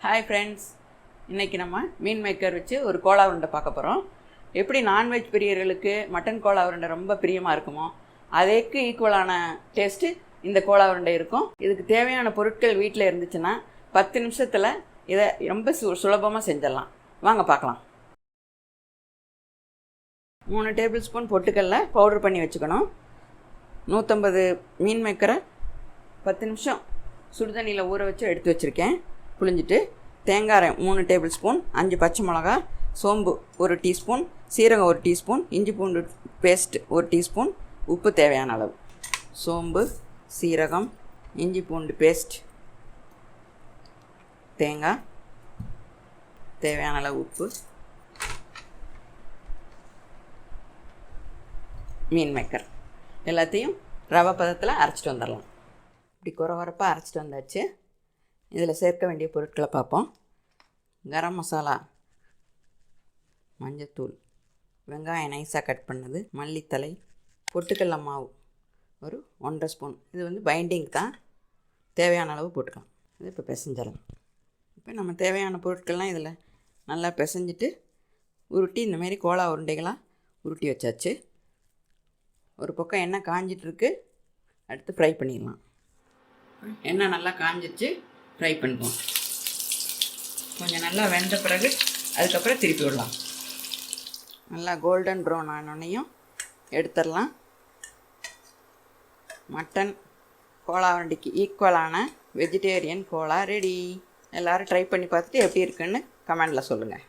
Hi friends, இன்றைக்கி நம்ம மீன் maker வச்சு ஒரு கோலா உருண்டை பார்க்க போகிறோம். எப்படி நான்வெஜ் பிரியர்களுக்கு மட்டன் கோலா உருண்டை ரொம்ப பிரியமாக இருக்குமோ அதேக்கு ஈக்குவலான டேஸ்ட்டு இந்த கோலா உருண்டை இருக்கும். இதுக்கு தேவையான பொருட்கள் வீட்டில் இருந்துச்சுன்னா 10 நிமிஷத்தில் இதை ரொம்ப சுலபமாக செஞ்சிடலாம். வாங்க பார்க்கலாம். 3 டேபிள் ஸ்பூன் பொட்டுக்கல்ல பவுடர் பண்ணி வச்சுக்கணும். 150 மீன் மேக்கரை 10 நிமிஷம் சுடுதண்ணியில் ஊற வச்சு எடுத்து வச்சுருக்கேன். புளிஞ்சிட்டு தேங்காய் 3 டேபிள் ஸ்பூன், 5 பச்சை மிளகா, சோம்பு 1 டீஸ்பூன், சீரகம் 1 டீஸ்பூன், இஞ்சி பூண்டு பேஸ்ட் 1 டீஸ்பூன், உப்பு தேவையான அளவு. சோம்பு, சீரகம், இஞ்சி பூண்டு பேஸ்ட், தேங்காய் தேவையான அளவு, உப்பு, மீன் மேக்கர் எல்லாத்தையும் ரவை பதத்தில் அரைச்சிட்டு வந்துடலாம். இப்படி குறவரப்பாக அரைச்சிட்டு வந்தாச்சு. இதில் சேர்க்க வேண்டிய பொருட்களை பார்ப்போம். கரம் மசாலா, மஞ்சத்தூள், வெங்காயம் நைஸாக கட் பண்ணது, மல்லித்தலை, பொட்டுக்கடலை மாவு ஒரு 1.5 ஸ்பூன். இது பைண்டிங் தான், தேவையான அளவு போட்டுக்கலாம். இது இப்போ பிசைஞ்சிடலாம். இப்போ நம்ம தேவையான பொருட்கள்லாம் இதில் நல்லா பிசைஞ்சிட்டு உருட்டி இந்தமாரி கோலா உருண்டைகளாக உருட்டி வச்சாச்சு. ஒரு பக்கம் எண்ணெய் காஞ்சிட்ருக்கு, அடுத்து ஃப்ரை பண்ணிடலாம். எண்ணெய் நல்லா காஞ்சிடுச்சு, ஃப்ரை பண்ணுவோம். கொஞ்சம் நல்லா வெந்த பிறகு அதுக்கப்புறம் திருப்பி விடலாம். நல்லா கோல்டன் ப்ரௌன் ஆனோடனையும் எடுத்துடலாம். மட்டன் கோலா உருண்டைக்கு ஈக்குவலான வெஜிடேரியன் கோலா ரெடி. எல்லோரும் ட்ரை பண்ணி பார்த்துட்டு எப்படி இருக்குன்னு கமெண்டில் சொல்லுங்கள்.